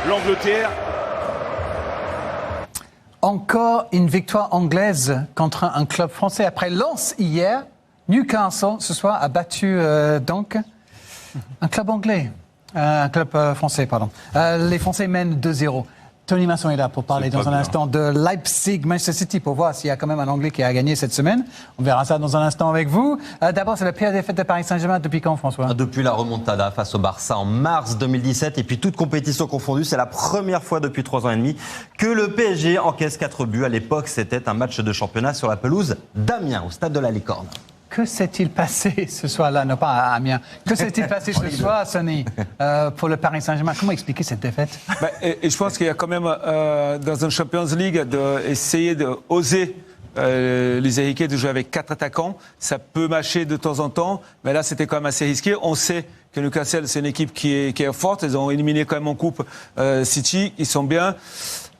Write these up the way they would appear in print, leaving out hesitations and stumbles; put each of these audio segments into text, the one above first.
l'Angleterre. Encore une victoire anglaise contre un club français. Après Lens hier, Newcastle ce soir a battu donc un club anglais, un club français, pardon. Les Français mènent 2-0. Tony Masson est là pour parler dans un instant de Leipzig-Manchester City pour voir s'il y a quand même un Anglais qui a gagné cette semaine. On verra ça dans un instant avec vous. D'abord, c'est la pire défaite de Paris Saint-Germain depuis quand, François ? Depuis la remontada face au Barça en mars 2017 et puis toute compétition confondue, c'est la première fois depuis 3 ans et demi que le PSG encaisse 4 buts. À l'époque, c'était un match de championnat sur la pelouse d'Amiens, au stade de la Licorne. Que s'est-il passé ce soir-là ? Non, pas à Amiens. Que s'est-il passé ce soir, Sonny, pour le Paris Saint-Germain ? Comment expliquer cette défaite ? Et je pense qu'il y a quand même, dans une Champions League, d'essayer d'oser les Enrique de jouer avec 4 attaquants. Ça peut mâcher de temps en temps, mais là, c'était quand même assez risqué. On sait que Newcastle, c'est une équipe qui est forte. Ils ont éliminé quand même en coupe City. Ils sont bien.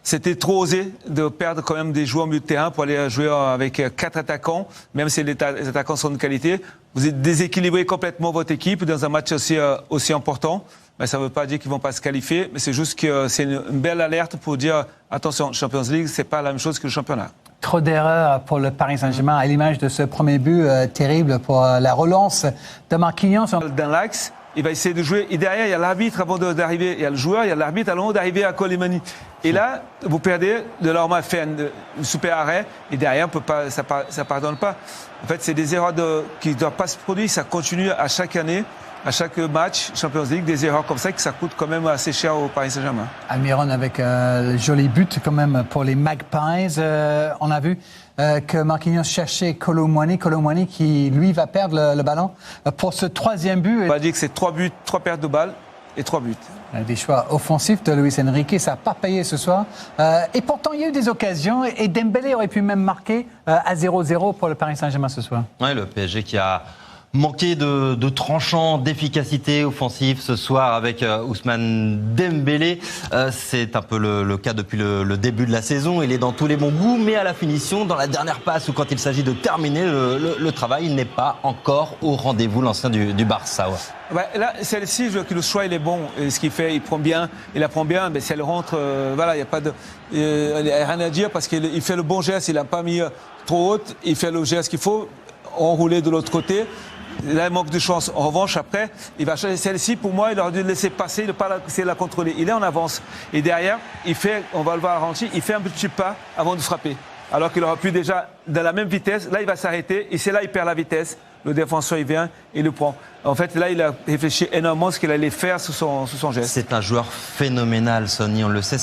C'était trop osé de perdre quand même des joueurs au milieu de terrain pour aller jouer avec 4 attaquants, même si les attaquants sont de qualité. Vous êtes déséquilibré complètement votre équipe dans un match aussi important. Mais ça ne veut pas dire qu'ils ne vont pas se qualifier, mais c'est juste que c'est une belle alerte pour dire attention, Champions League, ce n'est pas la même chose que le championnat. Trop d'erreurs pour le Paris Saint-Germain à l'image de ce premier but terrible pour la relance de Marquinhos. Dans l'axe, il va essayer de jouer. Et derrière, il y a l'arbitre avant d'arriver. Il y a le joueur, il y a l'arbitre avant d'arriver à Colimani. Et là, vous perdez. Delorme fait un super arrêt. Et derrière, ça ne pardonne pas. En fait, c'est des erreurs qui ne doivent pas se produire. Ça continue à chaque année, à chaque match Champions League, des erreurs comme ça, que ça coûte quand même assez cher au Paris Saint-Germain. Almiron avec le joli but quand même pour les Magpies. On a vu que Marquinhos cherchait Kolo Muani qui, lui, va perdre le ballon pour ce troisième but. On va dire que c'est 3 buts, 3 pertes de balles et 3 buts. Des choix offensifs de Luis Enrique, ça n'a pas payé ce soir. Et pourtant, il y a eu des occasions et Dembélé aurait pu même marquer à 0-0 pour le Paris Saint-Germain ce soir. Ouais, le PSG qui a manqué de tranchant, d'efficacité offensive ce soir avec Ousmane Dembélé. C'est un peu le cas depuis le début de la saison. Il est dans tous les bons goûts, mais à la finition, dans la dernière passe ou quand il s'agit de terminer le travail, il n'est pas encore au rendez-vous, l'ancien du Barça. Ouais. Bah, là, celle-ci, je veux que le choix, il est bon. Et ce qu'il fait, il apprend bien, mais si elle rentre, voilà, il n'y a pas de rien à dire parce qu'il fait le bon geste, il n'a pas mis trop haute, il fait le geste qu'il faut, enrouler de l'autre côté. Là, il manque de chance. En revanche, après, il va changer celle-ci. Pour moi, il aurait dû le laisser passer, ne pas essayer de la contrôler. Il est en avance. Et derrière, on va le voir ralenti, il fait un petit pas avant de frapper. Alors qu'il aurait pu déjà, dans la même vitesse, là, il va s'arrêter. Et c'est là, il perd la vitesse. Le défenseur, il vient et le prend. En fait, là, il a réfléchi énormément à ce qu'il allait faire sous son geste. C'est un joueur phénoménal, Sonny, on le sait.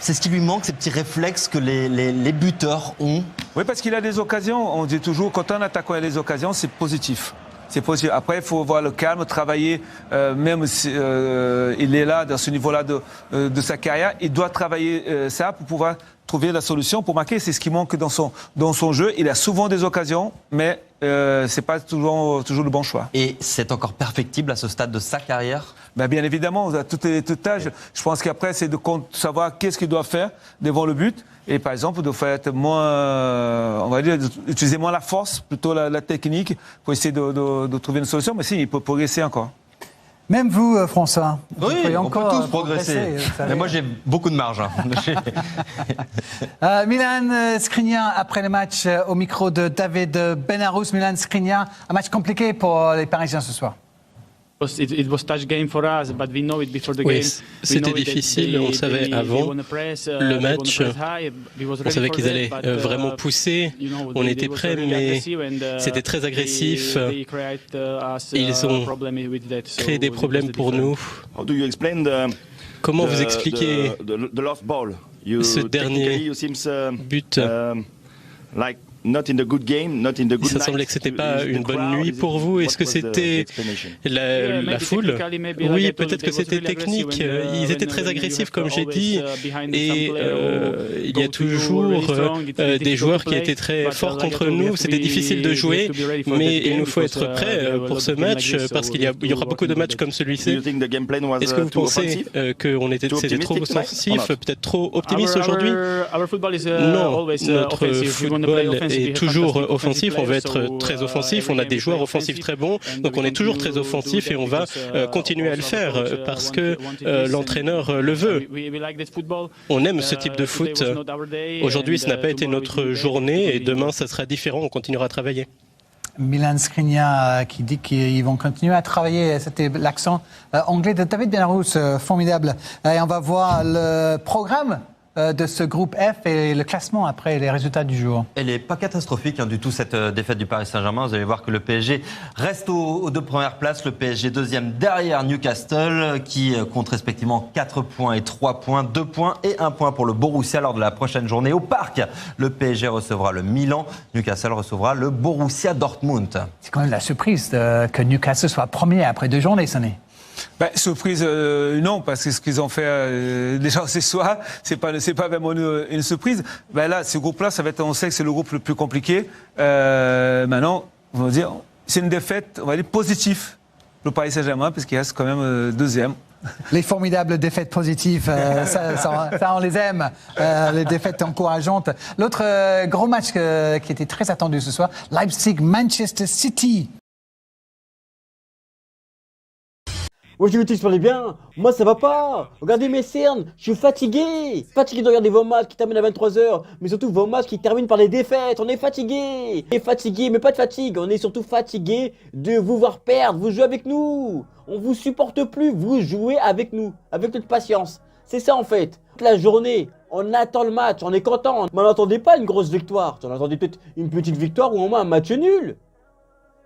C'est ce qui lui manque, ces petits réflexes que les buteurs ont. Oui, parce qu'il a des occasions. On dit toujours, quand un attaquant a des occasions, c'est positif. C'est possible. Après, il faut voir le calme, travailler. Même si il est là, dans ce niveau-là de sa carrière, il doit travailler ça pour pouvoir trouver la solution pour marquer. C'est ce qui manque dans son jeu. Il a souvent des occasions, mais c'est pas toujours le bon choix. Et c'est encore perfectible à ce stade de sa carrière ? Ben bien évidemment, à tout âge. Je pense qu'après, c'est de savoir qu'est-ce qu'il doit faire devant le but. Et par exemple, de faire moins, on va dire, d'utiliser moins la force, plutôt la technique, pour essayer de trouver une solution. Mais si, il peut progresser encore. Même vous, François, oui, on peut tous progresser. Mais moi, j'ai beaucoup de marge. Milan Skriniar, après le match, au micro de David Benarous. Milan Skriniar, un match compliqué pour les Parisiens ce soir. Oui, c'était difficile, on le savait avant le match, on savait qu'ils allaient vraiment pousser, on était prêts, mais c'était très agressif, ils ont créé des problèmes pour nous. Comment vous expliquez ce dernier but ? Ça semblait que c'était pas une bonne nuit pour vous. Est-ce que c'était la foule ? Oui, peut-être que c'était technique. Ils étaient très agressifs, comme j'ai dit, et il y a toujours des joueurs qui étaient très forts contre nous. C'était difficile de jouer, mais il nous faut être prêts pour ce match parce qu'il y aura beaucoup de matchs comme celui-ci. Est-ce que vous pensez qu'on c'était trop offensif, peut-être trop optimiste aujourd'hui ? Non, notre football est toujours offensif, on veut être très offensif, on a des joueurs offensifs très bons, donc on est toujours très offensif et on va continuer à le faire parce que l'entraîneur le veut. On aime ce type de foot. Aujourd'hui, ce n'a pas été notre journée et demain, ça sera différent, on continuera à travailler. Milan Skriniar qui dit qu'ils vont continuer à travailler. C'était l'accent anglais de David Benarous, formidable. Et on va voir le programme de ce groupe F et le classement après les résultats du jour. Elle n'est pas catastrophique du tout cette défaite du Paris Saint-Germain. Vous allez voir que le PSG reste aux 2 premières places. Le PSG deuxième derrière Newcastle qui compte respectivement 4 points et 3 points, 2 points et 1 point pour le Borussia lors de la prochaine journée au Parc. Le PSG recevra le Milan, Newcastle recevra le Borussia Dortmund. C'est quand même la surprise que Newcastle soit premier après 2 journées, Sané. Surprise, non, parce que ce qu'ils ont fait déjà ce soir, c'est pas vraiment une surprise. Là, ce groupe-là, on sait que c'est le groupe le plus compliqué. Maintenant, on va dire, c'est une défaite, on va dire, positive, le Paris Saint-Germain, parce qu'il reste quand même deuxième. Les formidables défaites positives, ça on les aime, les défaites encourageantes. L'autre gros match qui était très attendu ce soir, Leipzig-Manchester City. Moi j'ai vu que tu parlais bien, moi ça va pas. Regardez mes cernes, je suis fatigué. Fatigué de regarder vos matchs qui terminent à 23h, mais surtout vos matchs qui terminent par les défaites. On est fatigué. On est fatigué, mais pas de fatigue, on est surtout fatigué de vous voir perdre. Vous jouez avec nous, on vous supporte plus, vous jouez avec nous, avec notre patience. C'est ça en fait. Toute la journée, on attend le match, on est content. Mais on n'attendait pas une grosse victoire, on attendait peut-être une petite victoire ou au moins un match nul.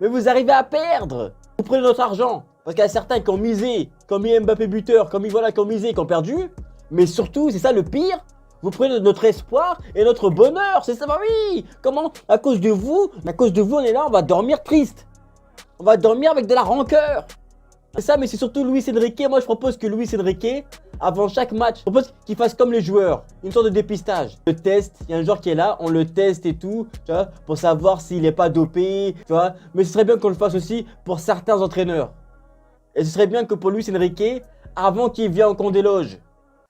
Mais vous arrivez à perdre. Vous prenez notre argent. Parce qu'il y a certains qui ont misé, qui ont mis Mbappé buteur, qui ont misé, qui ont perdu. Mais surtout, c'est ça le pire. Vous prenez notre espoir et notre bonheur. C'est ça, bah oui. Comment? À cause de vous, on est là, on va dormir triste. On va dormir avec de la rancœur. C'est ça, mais c'est surtout Luis Enrique. Moi, je propose que Luis Enrique, avant chaque match, je propose qu'il fasse comme les joueurs. Une sorte de dépistage. Le test, il y a un joueur qui est là, on le teste et tout, tu vois, pour savoir s'il n'est pas dopé, tu vois. Mais ce serait bien qu'on le fasse aussi pour certains entraîneurs. Et ce serait bien que pour Luis Enrique, avant qu'il vienne en camp des loges,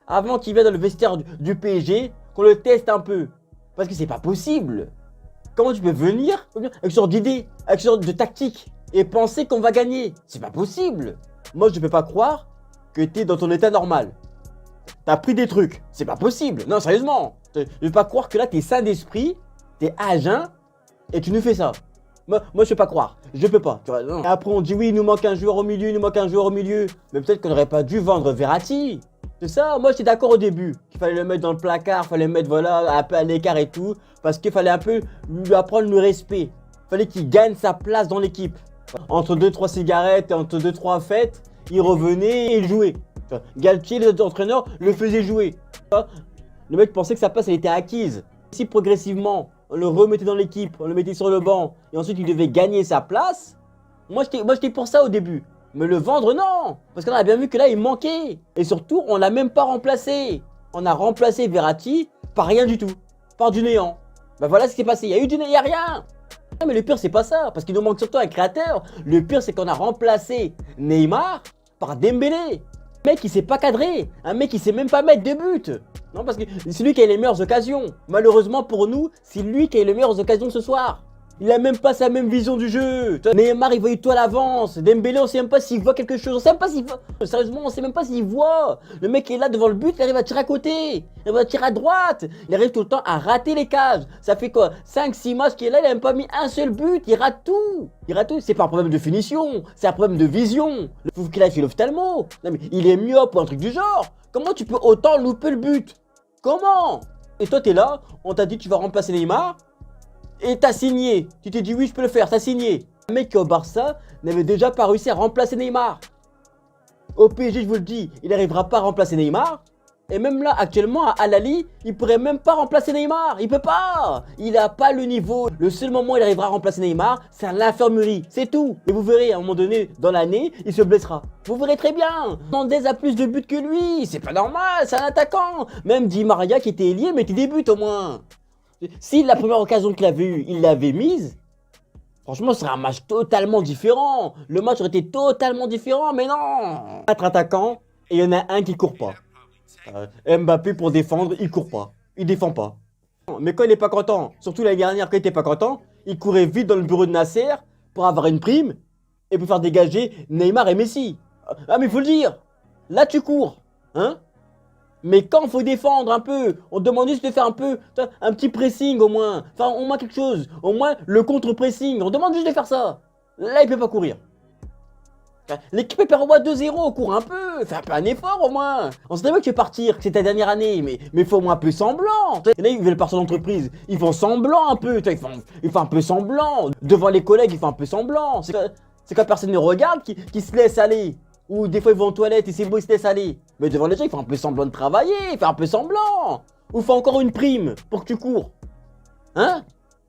avant qu'il vienne dans le vestiaire du PSG, qu'on le teste un peu. Parce que c'est pas possible. Comment tu peux venir avec ce genre d'idée, avec ce genre de tactique, et penser qu'on va gagner? C'est pas possible. Moi, je peux pas croire que t'es dans ton état normal. T'as pris des trucs. C'est pas possible. Non, sérieusement. Je peux pas croire que là, t'es sain d'esprit, t'es à jeun, et tu nous fais ça. Moi, je peux pas croire. Je peux pas. Tu vois, non. Et après, on dit oui, il nous manque un joueur au milieu, Mais peut-être qu'on n'aurait pas dû vendre Verratti. C'est ça. Moi, j'étais d'accord au début. Qu'il fallait le mettre dans le placard, fallait le mettre, voilà, un peu à l'écart et tout. Parce qu'il fallait un peu lui apprendre le respect. Fallait qu'il gagne sa place dans l'équipe. Entre 2-3 cigarettes et entre 2-3 fêtes, il revenait et il jouait. Galtier, les autres entraîneurs, le faisaient jouer. Le mec pensait que sa place, elle était acquise. Si progressivement, on le remettait dans l'équipe, on le mettait sur le banc, et ensuite il devait gagner sa place. Moi j'étais pour ça au début. Mais le vendre, non. Parce qu'on a bien vu que là, il manquait. Et surtout, on l'a même pas remplacé. On a remplacé Verratti par rien du tout. Par du néant. Voilà ce qui s'est passé. Il y a eu du néant, il n'y a rien. Non, mais le pire, c'est pas ça. Parce qu'il nous manque surtout un créateur. Le pire, c'est qu'on a remplacé Neymar par Dembélé. Un mec qui sait pas cadrer. Un mec qui sait même pas mettre de but. Non, parce que c'est lui qui a les meilleures occasions. Malheureusement pour nous, c'est lui qui a les meilleures occasions ce soir. Il a même pas sa même vision du jeu. Neymar, il voit tout à l'avance. Dembélé, on sait même pas s'il voit quelque chose. On sait même pas s'il voit. Sérieusement, on sait même pas s'il voit. Le mec est là devant le but, il arrive à tirer à côté. Il va tirer à droite. Il arrive tout le temps à rater les cages. Ça fait quoi? 5-6 matchs qu'il est là, il a même pas mis un seul but. Il rate tout. C'est pas un problème de finition. C'est un problème de vision. Il faut qu'il aille chez l'ophtalmo. Non, mais il est myope ou un truc du genre. Comment tu peux autant louper le but? Comment? Et toi, t'es là, on t'a dit tu vas remplacer Neymar. Et t'as signé. Tu t'es dit oui, je peux le faire, t'as signé. Un mec qui au Barça n'avait déjà pas réussi à remplacer Neymar. Au PSG, je vous le dis, il n'arrivera pas à remplacer Neymar. Et même là, actuellement, à Al Ahly, il pourrait même pas remplacer Neymar. Il peut pas. Il a pas le niveau. Le seul moment où il arrivera à remplacer Neymar, c'est à l'infirmerie. C'est tout. Et vous verrez, à un moment donné, dans l'année, il se blessera. Vous verrez très bien. Mendes a plus de buts que lui. C'est pas normal, c'est un attaquant. Même Di Maria qui était ailier mettait des buts au moins. Si la première occasion qu'il avait eue, il l'avait mise, franchement, ce serait un match totalement différent. Le match aurait été totalement différent, mais non. 4 attaquants et il y en a un qui court pas. Mbappé pour défendre, il court pas. Il défend pas. Mais quand il est pas content, surtout l'année dernière, quand il était pas content, il courait vite dans le bureau de Nasser pour avoir une prime et pour faire dégager Neymar et Messi. Ah mais faut le dire, là tu cours, hein? Mais quand faut défendre un peu, on demande juste de faire un peu, un petit pressing au moins, enfin au moins quelque chose, au moins le contre-pressing, on demande juste de faire ça. Là il peut pas courir. L'équipe perd au moins 2-0, cours un peu, fais un peu un effort au moins. On sait bien que tu veux partir, que c'est ta dernière année, mais faut au moins un peu semblant. Et là, ils veulent partir d'entreprise, ils font semblant un peu, ils font un peu semblant. Devant les collègues, ils font un peu semblant. C'est quand personne ne regarde qui se laisse aller. Ou des fois ils vont aux toilettes et c'est beau, ils se laissent aller. Mais devant les gens, ils font un peu semblant de travailler, ils font un peu semblant. Ou font encore une prime pour que tu cours. Hein?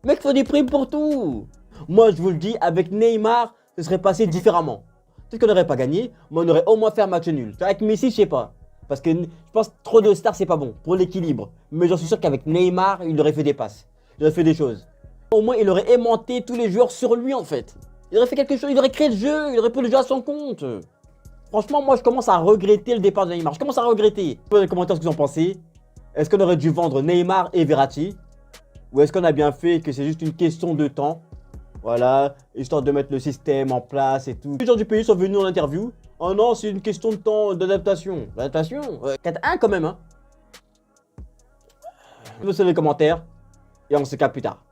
Mec, faut des primes pour tout. Moi, je vous le dis, avec Neymar, ce serait passé différemment. Peut-être qu'on n'aurait pas gagné, mais on aurait au moins fait un match nul. Avec Messi, je sais pas. Parce que je pense que trop de stars, c'est pas bon pour l'équilibre. Mais j'en suis sûr qu'avec Neymar, il aurait fait des passes. Il aurait fait des choses. Au moins, il aurait aimanté tous les joueurs sur lui, en fait. Il aurait fait quelque chose, il aurait créé le jeu, il aurait pris le jeu à son compte. Franchement, moi, je commence à regretter le départ de Neymar. Je commence à regretter. Dans les commentaires ce que vous en pensez. Est-ce qu'on aurait dû vendre Neymar et Verratti? Ou est-ce qu'on a bien fait que c'est juste une question de temps? Voilà, histoire de mettre le système en place et tout. Les gens du pays sont venus en interview. Oh non, c'est une question de temps, d'adaptation. L'adaptation 4-1 quand même, hein. Laissez les commentaires. Et on se capte plus tard.